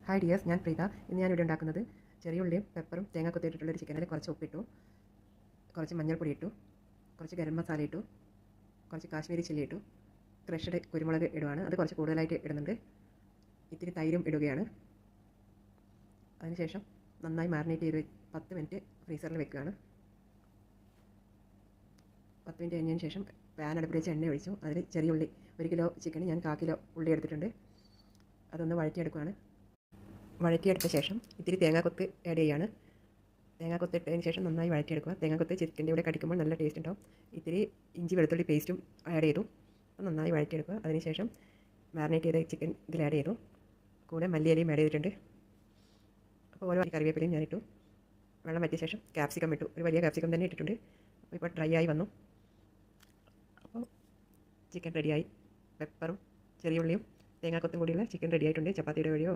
Hi dears, ഞാൻ പ്രീത. ഇന്ന് ഞാനിവിടെ ഉണ്ടാക്കുന്നത് ചെറിയ ഉള്ളിയും പെപ്പറും തേങ്ങ കൊത്തിയിട്ടിട്ടുള്ളൊരു ചിക്കനിൽ കുറച്ച് ഉപ്പിട്ടു, കുറച്ച് മഞ്ഞൾപ്പൊടി ഇട്ടു, കുറച്ച് ഗരം മസാല ഇട്ടു, കുറച്ച് കാശ്മീരി ചില്ലി ഇട്ടു, ക്രഷ്ഡ് കുരുമുളക് ഇടുവാണ്. അത് കുറച്ച് കൂടുതലായിട്ട് ഇടുന്നുണ്ട്. ഇത്തിരി തൈരും ഇടുകയാണ്. അതിനുശേഷം നന്നായി മാറിനേറ്റ് ചെയ്ത് 10 മിനിറ്റ് ഫ്രീസറിൽ വെക്കുകയാണ്. 10 മിനിറ്റ് കഴിഞ്ഞതിന് ശേഷം പാൻ അടുപ്പിൽ വെച്ച് എണ്ണ ഒഴിച്ചു. അതിൽ ചെറിയ ഉള്ളി 1 കിലോ ചിക്കന് ഞാൻ 1/4 കിലോ ഉള്ളി എടുത്തിട്ടുണ്ട്. അതൊന്ന് വഴറ്റിയെടുക്കുകയാണ്. വഴറ്റിയെടുത്ത ശേഷം ഇത്തിരി തേങ്ങാക്കൊത്ത് ആഡ് ചെയ്യുകയാണ്. തേങ്ങാക്കൊത്ത് ഇട്ടതിന് ശേഷം നന്നായി വഴറ്റിയെടുക്കുക. തേങ്ങാക്കൊത്ത് ചിക്കൻ്റെ കൂടെ കടിക്കുമ്പോൾ നല്ല ടേസ്റ്റ് ഉണ്ടാവും. ഇത്തിരി ഇഞ്ചി വെളുത്തുള്ളി പേസ്റ്റും ആഡ് ചെയ്തു. അപ്പോൾ നന്നായി വഴറ്റിയെടുക്കുക. അതിനുശേഷം മാറിനേറ്റ് ചെയ്ത ചിക്കൻ ഇതിൽ ആഡ് ചെയ്തു. കൂടെ മല്ലിയിലയും ആഡ് ചെയ്തിട്ടുണ്ട്. അപ്പോൾ ഓരോ കറിവേപ്പിലയും ഞാനിട്ടു. വെള്ളം വറ്റിയ ശേഷം ക്യാപ്സിക്കം ഇട്ടു. ഒരു വലിയ ക്യാപ്സിക്കം തന്നെ ഇട്ടിട്ടുണ്ട്. അപ്പോൾ ഇപ്പോൾ ഡ്രൈ ആയി വന്നു. അപ്പോൾ ചിക്കൻ റെഡിയായി. പെപ്പറും ചെറിയ ഉള്ളിയും തേങ്ങാക്കൊത്തും കൂടിയുള്ള ചിക്കൻ റെഡി ആയിട്ടുണ്ട്. ചപ്പാത്തിയുടെ വഴിയോ